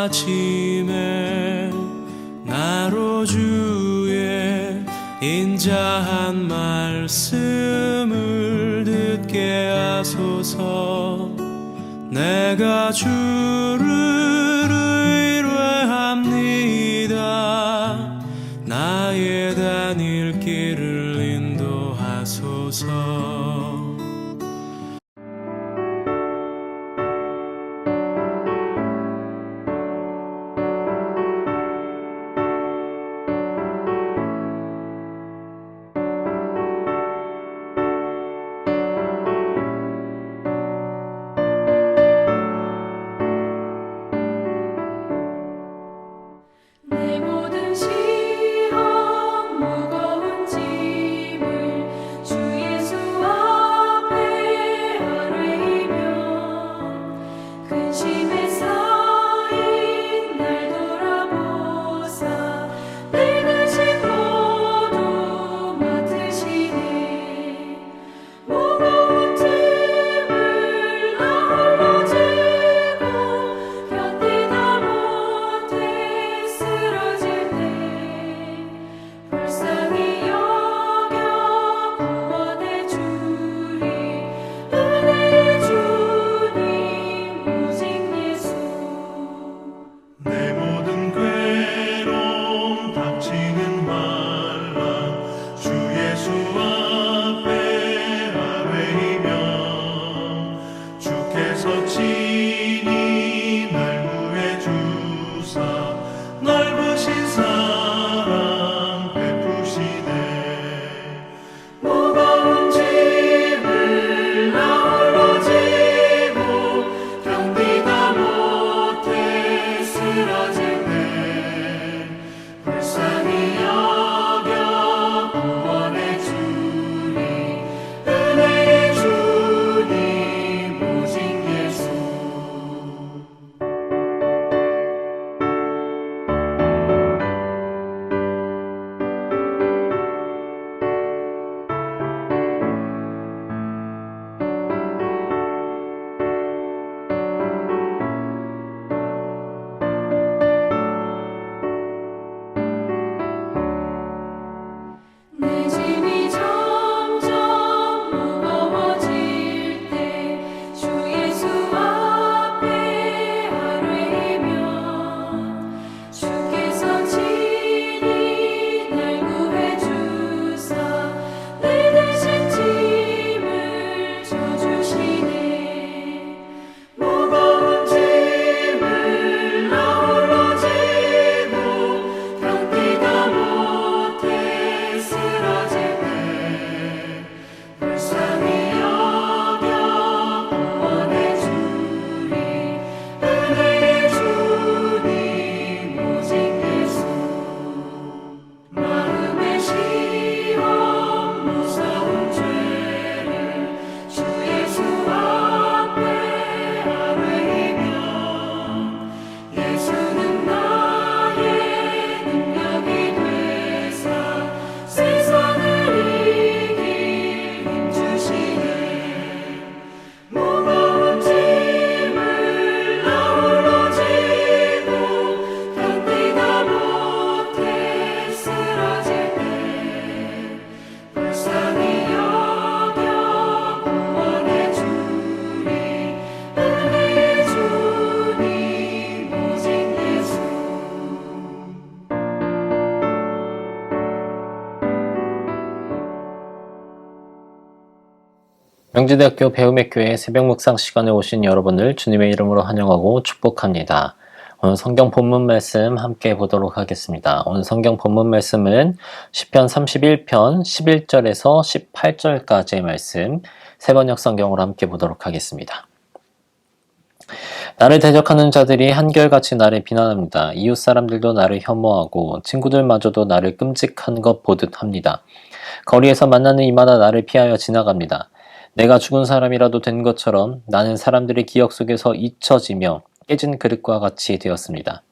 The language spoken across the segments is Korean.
아침에 나로 주의 인자한 말씀을 듣게 하소서. 내가 주를 의뢰합니다. 나의 다닐 길을 인도하소서. 명지대학교 배움의교회 새벽 묵상 시간에 오신 여러분을 주님의 이름으로 환영하고 축복합니다. 오늘 성경 본문 말씀 함께 보도록 하겠습니다. 오늘 성경 본문 말씀은 시편 31편 11절에서 18절까지의 말씀 세번역 성경으로 함께 보도록 하겠습니다. 나를 대적하는 자들이 한결같이 나를 비난합니다. 이웃 사람들도 나를 혐오하고 친구들마저도 나를 끔찍한 것 보듯 합니다. 거리에서 만나는 이마다 나를 피하여 지나갑니다. 내가 죽은 사람이라도 된 것처럼 나는 사람들의 기억 속에서 잊혀지며 깨진 그릇과 같이 되었습니다.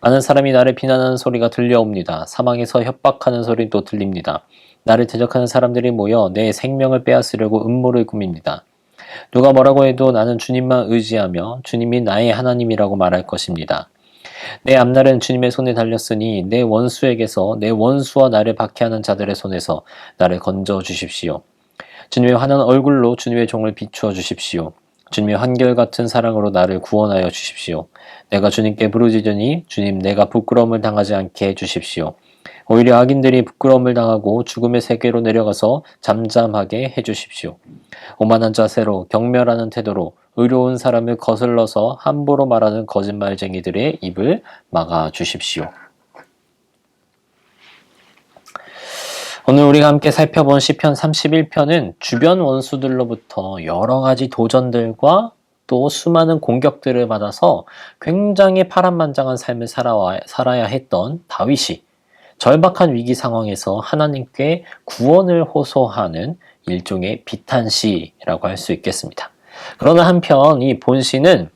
많은 사람이 나를 비난하는 소리가 들려옵니다. 사망에서 협박하는 소리도 들립니다. 나를 대적하는 사람들이 모여 내 생명을 빼앗으려고 음모를 꾸밉니다. 누가 뭐라고 해도 나는 주님만 의지하며 주님이 나의 하나님이라고 말할 것입니다. 내 앞날은 주님의 손에 달렸으니 내 원수에게서 내 원수와 나를 박해하는 자들의 손에서 나를 건져 주십시오. 주님의 환한 얼굴로 주님의 종을 비추어 주십시오. 주님의 한결같은 사랑으로 나를 구원하여 주십시오. 내가 주님께 부르짖으니 주님 내가 부끄러움을 당하지 않게 해주십시오. 오히려 악인들이 부끄러움을 당하고 죽음의 세계로 내려가서 잠잠하게 해주십시오. 오만한 자세로 경멸하는 태도로 의로운 사람을 거슬러서 함부로 말하는 거짓말쟁이들의 입을 막아 주십시오. 오늘 우리가 함께 살펴본 시편 31편은 주변 원수들로부터 여러 가지 도전들과 또 수많은 공격들을 받아서 굉장히 파란만장한 삶을 살아야 했던 다윗이 절박한 위기 상황에서 하나님께 구원을 호소하는 일종의 비탄시라고 할 수 있겠습니다. 그러나 한편 이 본시는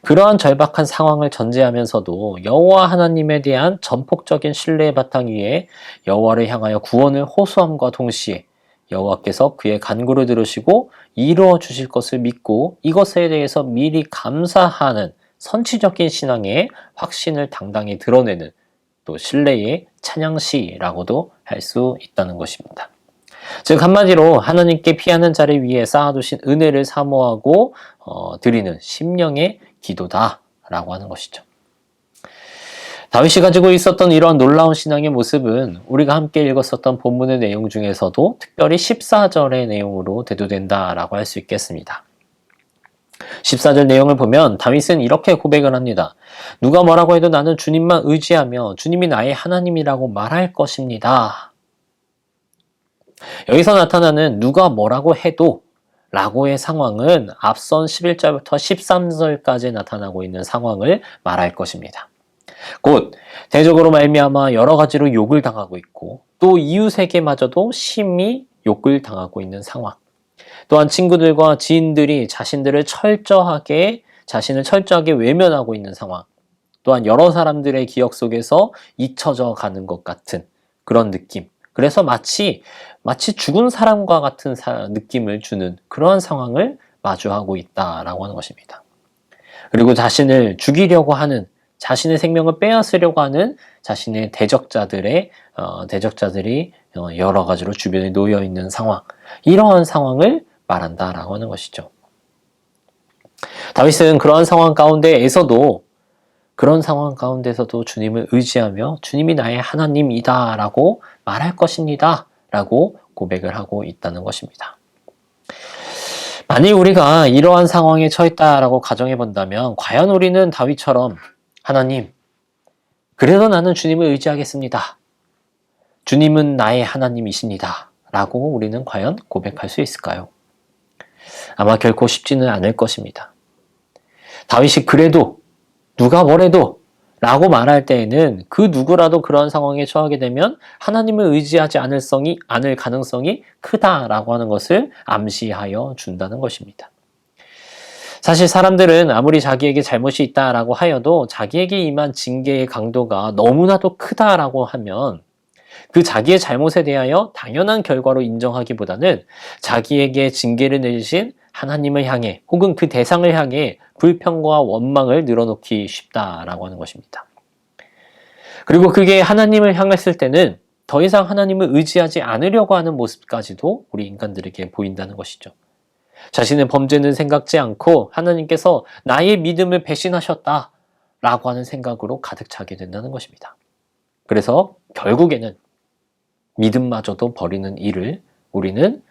그러한 절박한 상황을 전제하면서도 여호와 하나님에 대한 전폭적인 신뢰의 바탕 위에 여호와를 향하여 구원을 호소함과 동시에 여호와께서 그의 간구를 들으시고 이루어 주실 것을 믿고 이것에 대해서 미리 감사하는 선취적인 신앙의 확신을 당당히 드러내는 또 신뢰의 찬양시라고도 할 수 있다는 것입니다. 즉 한마디로 하나님께 피하는 자를 위해 쌓아두신 은혜를 사모하고 드리는 심령의 기도다라고 하는 것이죠. 다윗이 가지고 있었던 이러한 놀라운 신앙의 모습은 우리가 함께 읽었었던 본문의 내용 중에서도 특별히 14절의 내용으로 대두된다라고 할 수 있겠습니다. 14절 내용을 보면 다윗은 이렇게 고백을 합니다. 누가 뭐라고 해도 나는 주님만 의지하며 주님이 나의 하나님이라고 말할 것입니다. 여기서 나타나는 누가 뭐라고 해도 라고의 상황은 앞선 11절부터 13절까지 나타나고 있는 상황을 말할 것입니다. 곧 대적으로 말미암아 여러 가지로 욕을 당하고 있고 또 이웃에게마저도 심히 욕을 당하고 있는 상황. 또한 친구들과 지인들이 자신을 철저하게 외면하고 있는 상황. 또한 여러 사람들의 기억 속에서 잊혀져 가는 것 같은 그런 느낌. 그래서 마치 죽은 사람과 같은 느낌을 주는 그러한 상황을 마주하고 있다라고 하는 것입니다. 그리고 자신을 죽이려고 하는, 자신의 생명을 빼앗으려고 하는 자신의 대적자들이 여러 가지로 주변에 놓여 있는 상황, 이러한 상황을 말한다라고 하는 것이죠. 다윗은 그러한 상황 가운데서도 주님을 의지하며 주님이 나의 하나님이다라고 말할 것입니다 라고 고백을 하고 있다는 것입니다. 만일 우리가 이러한 상황에 처했다라고 가정해 본다면 과연 우리는 다윗처럼 하나님, 그래도 나는 주님을 의지하겠습니다. 주님은 나의 하나님이십니다 라고 우리는 과연 고백할 수 있을까요? 아마 결코 쉽지는 않을 것입니다. 다윗이 그래도 누가 뭐래도 라고 말할 때에는 그 누구라도 그런 상황에 처하게 되면 하나님을 의지하지 않을 가능성이 크다라고 하는 것을 암시하여 준다는 것입니다. 사실 사람들은 아무리 자기에게 잘못이 있다라고 하여도 자기에게 임한 징계의 강도가 너무나도 크다라고 하면 그 자기의 잘못에 대하여 당연한 결과로 인정하기보다는 자기에게 징계를 내리신 하나님을 향해 혹은 그 대상을 향해 불평과 원망을 늘어놓기 쉽다라고 하는 것입니다. 그리고 그게 하나님을 향했을 때는 더 이상 하나님을 의지하지 않으려고 하는 모습까지도 우리 인간들에게 보인다는 것이죠. 자신의 범죄는 생각지 않고 하나님께서 나의 믿음을 배신하셨다라고 하는 생각으로 가득 차게 된다는 것입니다. 그래서 결국에는 믿음마저도 버리는 일을 우리는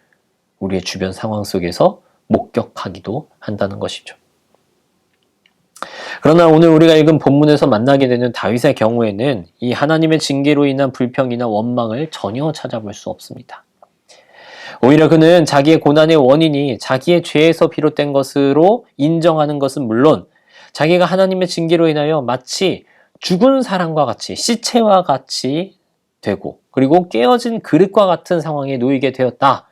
우리의 주변 상황 속에서 목격하기도 한다는 것이죠. 그러나 오늘 우리가 읽은 본문에서 만나게 되는 다윗의 경우에는 이 하나님의 징계로 인한 불평이나 원망을 전혀 찾아볼 수 없습니다. 오히려 그는 자기의 고난의 원인이 자기의 죄에서 비롯된 것으로 인정하는 것은 물론 자기가 하나님의 징계로 인하여 마치 죽은 사람과 같이 시체와 같이 되고 그리고 깨어진 그릇과 같은 상황에 놓이게 되었다.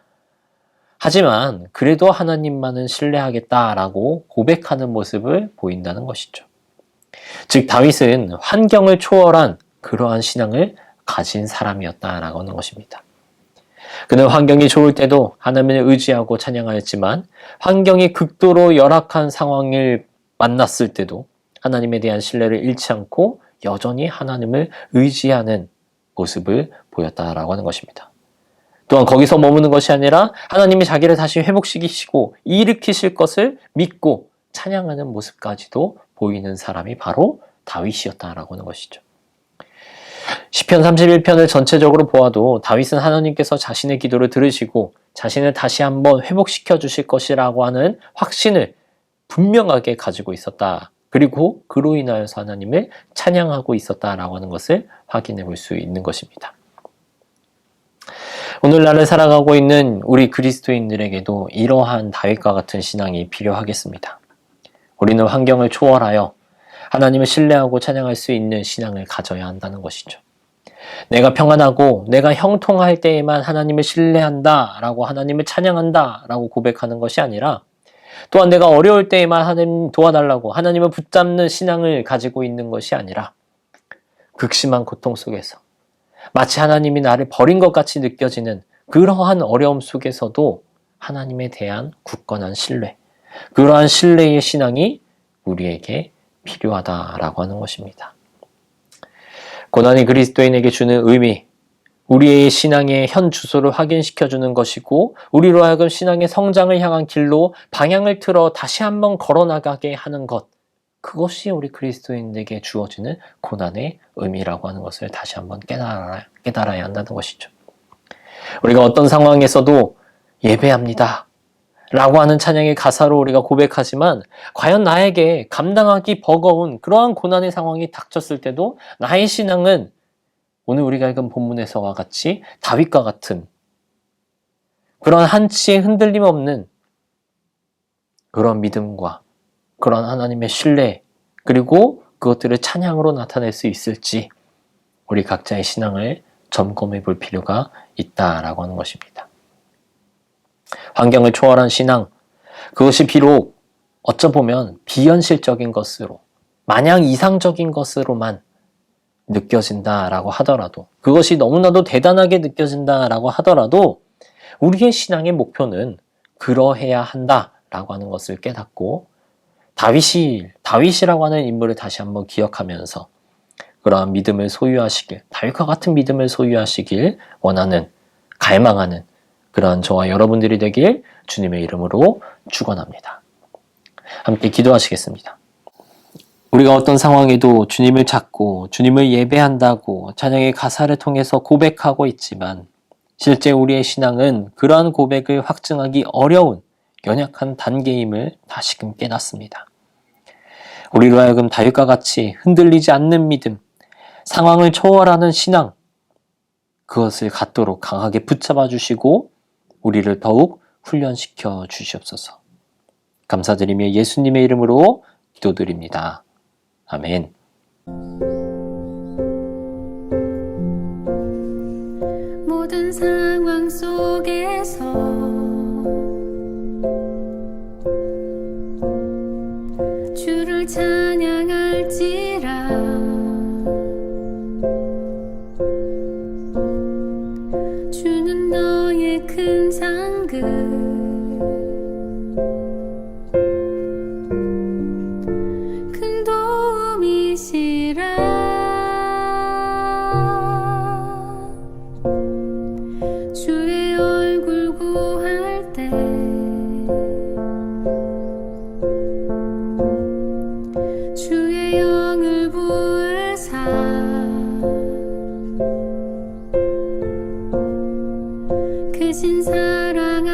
하지만 그래도 하나님만은 신뢰하겠다라고 고백하는 모습을 보인다는 것이죠. 즉 다윗은 환경을 초월한 그러한 신앙을 가진 사람이었다라고 하는 것입니다. 그는 환경이 좋을 때도 하나님을 의지하고 찬양하였지만 환경이 극도로 열악한 상황을 만났을 때도 하나님에 대한 신뢰를 잃지 않고 여전히 하나님을 의지하는 모습을 보였다라고 하는 것입니다. 또한 거기서 머무는 것이 아니라 하나님이 자기를 다시 회복시키시고 일으키실 것을 믿고 찬양하는 모습까지도 보이는 사람이 바로 다윗이었다라고 하는 것이죠. 시편 31편을 전체적으로 보아도 다윗은 하나님께서 자신의 기도를 들으시고 자신을 다시 한번 회복시켜 주실 것이라고 하는 확신을 분명하게 가지고 있었다. 그리고 그로 인하여서 하나님을 찬양하고 있었다라고 하는 것을 확인해 볼 수 있는 것입니다. 오늘날을 살아가고 있는 우리 그리스도인들에게도 이러한 다윗과 같은 신앙이 필요하겠습니다. 우리는 환경을 초월하여 하나님을 신뢰하고 찬양할 수 있는 신앙을 가져야 한다는 것이죠. 내가 평안하고 내가 형통할 때에만 하나님을 신뢰한다 라고 하나님을 찬양한다 라고 고백하는 것이 아니라 또한 내가 어려울 때에만 하나님 도와달라고 하나님을 붙잡는 신앙을 가지고 있는 것이 아니라 극심한 고통 속에서 마치 하나님이 나를 버린 것 같이 느껴지는 그러한 어려움 속에서도 하나님에 대한 굳건한 신뢰, 그러한 신뢰의 신앙이 우리에게 필요하다라고 하는 것입니다. 고난이 그리스도인에게 주는 의미, 우리의 신앙의 현 주소를 확인시켜주는 것이고 우리로 하여금 신앙의 성장을 향한 길로 방향을 틀어 다시 한번 걸어나가게 하는 것, 그것이 우리 그리스도인에게 주어지는 고난의 의미라고 하는 것을 다시 한번 깨달아야 한다는 것이죠. 우리가 어떤 상황에서도 예배합니다 라고 하는 찬양의 가사로 우리가 고백하지만 과연 나에게 감당하기 버거운 그러한 고난의 상황이 닥쳤을 때도 나의 신앙은 오늘 우리가 읽은 본문에서와 같이 다윗과 같은 그런 한치의 흔들림 없는 그런 믿음과 그런 하나님의 신뢰 그리고 그것들을 찬양으로 나타낼 수 있을지 우리 각자의 신앙을 점검해 볼 필요가 있다라고 하는 것입니다. 환경을 초월한 신앙, 그것이 비록 어쩌보면 비현실적인 것으로 마냥 이상적인 것으로만 느껴진다라고 하더라도 그것이 너무나도 대단하게 느껴진다라고 하더라도 우리의 신앙의 목표는 그러해야 한다라고 하는 것을 깨닫고 다윗이라고 하는 인물을 다시 한번 기억하면서 그러한 믿음을 소유하시길, 다윗과 같은 믿음을 소유하시길 원하는, 갈망하는 그러한 저와 여러분들이 되길 주님의 이름으로 축원합니다. 함께 기도하시겠습니다. 우리가 어떤 상황에도 주님을 찾고 주님을 예배한다고 찬양의 가사를 통해서 고백하고 있지만 실제 우리의 신앙은 그러한 고백을 확증하기 어려운 연약한 단계임을 다시금 깨닫습니다. 우리로 하여금 다윗과 같이 흔들리지 않는 믿음, 상황을 초월하는 신앙, 그것을 갖도록 강하게 붙잡아 주시고 우리를 더욱 훈련시켜 주시옵소서. 감사드리며 예수님의 이름으로 기도드립니다. 아멘. 모든 상황 속에서 주를 찬양할지라 주는 너의 큰 상급 주의 얼굴 구할 때 주의 영을 부으사 크신 사랑